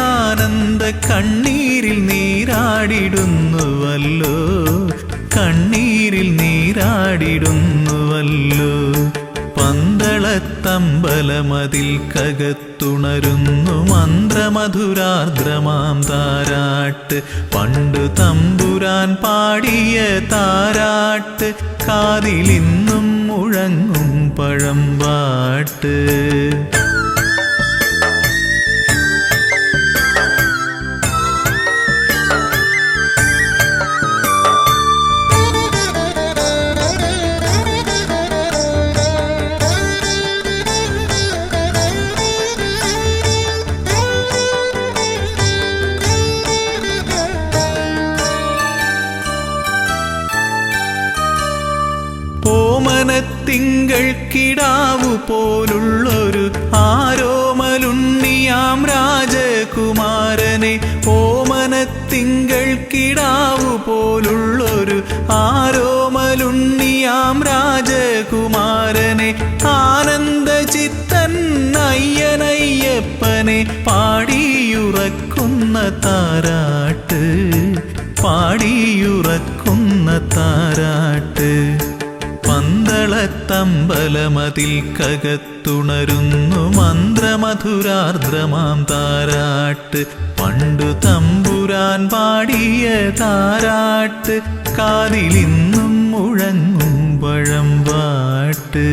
ആനന്ദ കണ്ണീരിൽ നീരാടിടുന്നുവല്ലോ, കണ്ണീരിൽ നീരാടിടുന്നുവല്ലോ. പന്തളത്തമ്പലമതിൽ കകത്തുണരുന്നു മന്ത്രമധുരാർദ്രമാം താരാട്ട്. പണ്ടു തമ്പുരാൻ പാടിയ താരാട്ട് കാതിലിന്നും മുഴങ്ങും പഴംപാട്ട്. ഓമനത്തിങ്കൾ കിടാവു പോലുള്ളൊരു ആരോമലുണ്ണിയാം രാജകുമാരനെ. ഓമനത്തിങ്കൾ കിടാവു പോലുള്ളൊരു ആരോമലുണ്ണിയാം രാജകുമാരനെ. ആനന്ദചിത്തൻ അയ്യനയ്യപ്പനെ പാടിയുറക്കുന്ന താരാട്ട്, പാടിയുറക്കുന്ന താരാട്ട്. പന്തളത്തമ്പലമതിൽ കകത്തുണരുന്നു മന്ത്രമധുരാർദ്രമാം താരാട്ട്. പണ്ടു തമ്പുരാൻ പാടിയ താരാട്ട് കാതിലിന്നും മുഴങ്ങും പഴംപാട്ട്.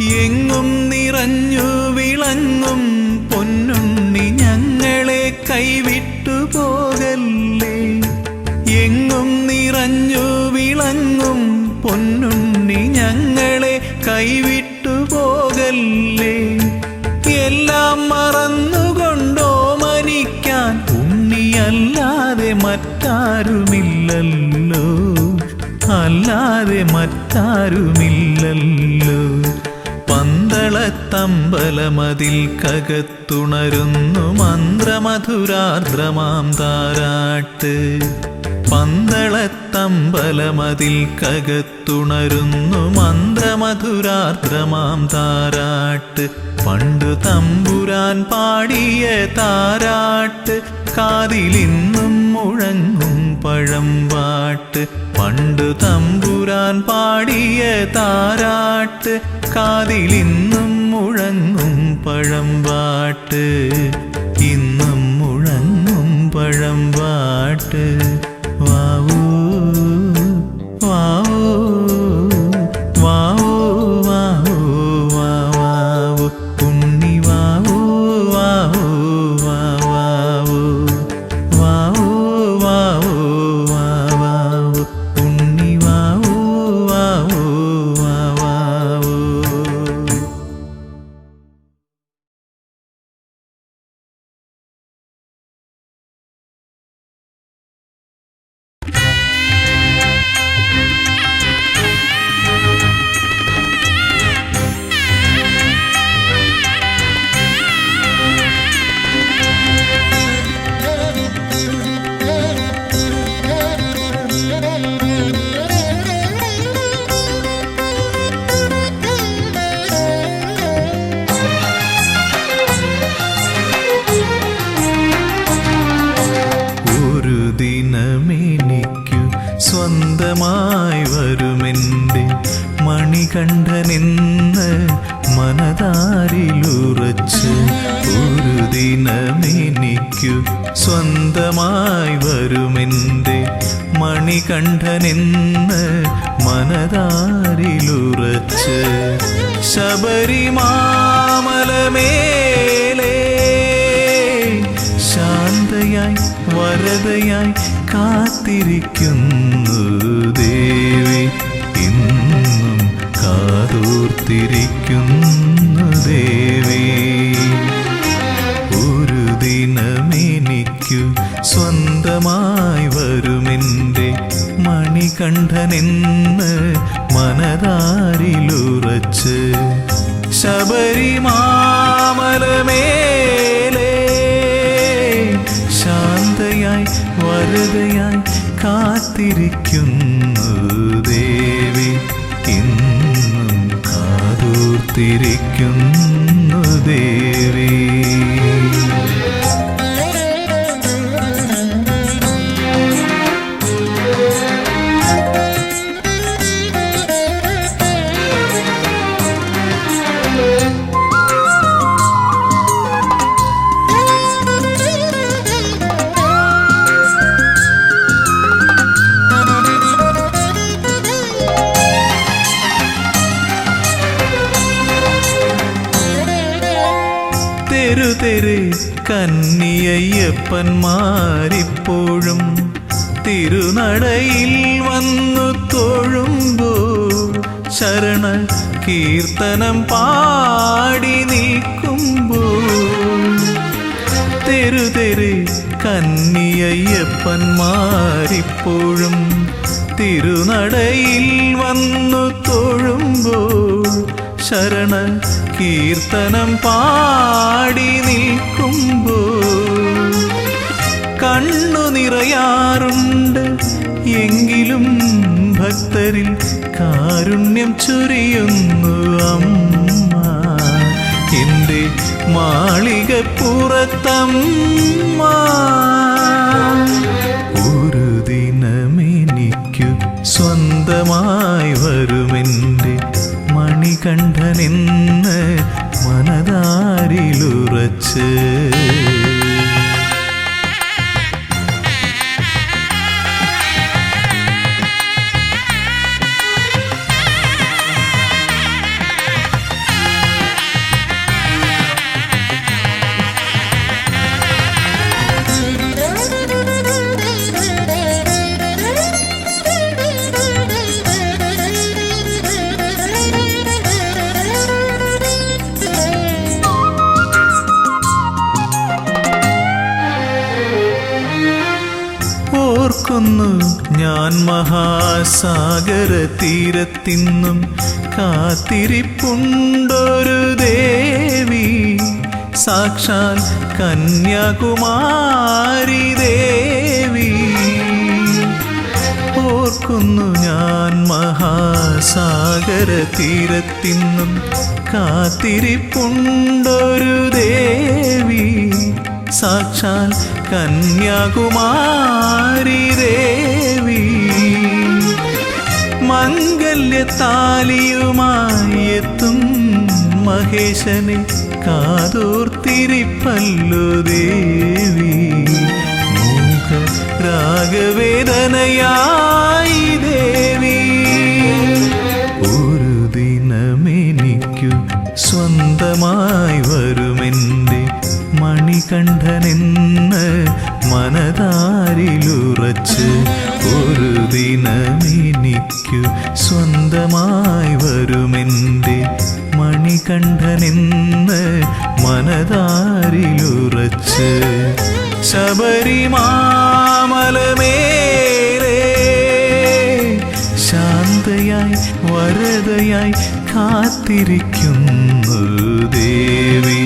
എങ്ങും നിറഞ്ഞു വിളങ്ങും പൊന്നുണ്ണി ഞങ്ങളെ കൈവിട്ടു പോകല്ലേ. എങ്ങും നിറഞ്ഞു വിളങ്ങും പൊന്നുണ്ണി ഞങ്ങളെ കൈവിട്ടു പോകല്ലേ. എല്ലാം മറന്നുകൊണ്ടോ മനിക്കാൻ ഉണ്ണിയല്ലാതെ മറ്റാരുമില്ലല്ലോ, അല്ലാതെ മറ്റാരുമില്ലല്ലോ. പന്തളത്തമ്പലമതിൽ കകത്തുണരുന്നു മന്ത്രമധുരാർദ്രമാം താരാട്ട്. പന്തളത്തമ്പലമതിൽ കകത്തുണരുന്നു മന്ത്രമധുരാർദ്രമാം താരാട്ട്. പണ്ടു തമ്പുരാൻ പാടിയ താരാട്ട് കാതിലിന്നും മുഴങ്ങും പഴംപാട്ട്. പണ്ടു തമ്പുരാൻ പാടിയ താരാട്ട് കാതിലിന്നും മുഴങ്ങും പഴംപാട്ട്. ഇന്നും മുഴങ്ങും പഴംപാട്ട്. വാവൂ വാവൂ വാവൂ വാവൂ വാവൂ ഉണ്ണി വാവൂ വാവൂ വാവൂ വാവൂ വാവൂ വാവൂ ഉണ്ണി വാവൂ വാവൂ വാവൂ. ഒരു ദിനമെനിക്കു സ്വന്തമായി വരുമെൻ്റെ മണികണ്ഠനെന്ന് മനതാരിലുറച്ച്. ഒരു ദിനമെനിക്കു സ്വന്തമായി വരുമെൻ്റെ മണികണ്ഠനെന്ന് മനതാരിലുറച്ച്. ശബരിമാമലമേലേ ശാന്തയായി വരദയായി കാത്തിരിക്കുന്നു ദേവി. ഇന്നും കാതോർത്തിരിക്കുന്നു ദേവി. ഒരു ദിനമെനിക്കു സ്വന്തമായി വരുമെൻ്റെ മണികണ്ഠനെന്ന് മനതാരിലുറച്ച്. ശബരിമാമലമേലേ ശാന്തയായി വരദയായി കാത്തിരിക്കുന്നു ദേവി. ഇന്നും കാതോർത്തിരിക്കുന്നു ദേവി. തെരുതെരെ കന്നിയയ്യപ്പന്മാരിപ്പോഴും തിരുനടയിൽ വന്നു തൊഴുമ്പോൾ ശരണ കീർത്തനം പാടി നിൽക്കുമ്പോൾ. തെരുതെരെ കന്നിയയ്യപ്പന്മാരിപ്പോഴും തിരുനടയിൽ വന്നു തൊഴുമ്പോൾ ശരണ കീർത്തനം പാടി നിൽക്കുമ്പോൾ. കണ്ണു നിറയാറുണ്ട് എങ്കിലും ഭക്തരിൽ കാരുണ്യം ചൊരിയുന്നു അമ്മ. എൻ്റെ മാളികപ്പുറത്തമ്മ. ഒരു ദിനമെനിക്കു സ്വന്തമായി വരുമെൻ്റെ മണികണ്ഠനെന്ന് മനതാരിലുറച്ച്. ഓർക്കുന്നു ഞാൻ മഹാസാഗര തീരത്തിന്നും കാത്തിരിപ്പുണ്ടൊരു ദേവി, സാക്ഷാൽ കന്യാകുമാരി ദേവി. ഓർക്കുന്നു ഞാൻ മഹാസാഗര തീരത്തിന്നും കാത്തിരിപ്പുണ്ടൊരു ദേവി, സാക്ഷാൽ കന്യാകുമാരി ദേവി. മംഗല്യത്താലിയുമായി എത്തും മഹേശനെ കാതോർത്തിരിപ്പല്ലോ ദേവി. മൂക രാഗവേദനയായി ദേവി. ഒരു ദിനമെനിക്കു സ്വന്തമായി വരുമെൻ്റെ മണികണ്ഠനെന്ന് മനതാരിലുറച്ച്. ഒരു ദിനമെനിക്കു സ്വന്തമായി വരുമെൻ്റെ മണികണ്ഠനെന്ന് മനതാരിലുറച്ച്. ശബരിമാമലമേലേ ശാന്തയായി വരദയായി കാത്തിരിക്കുന്നു ദേവി,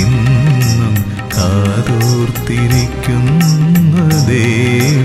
ഇന്നും കാതോർത്തിരിക്കുന്നു ദേവി.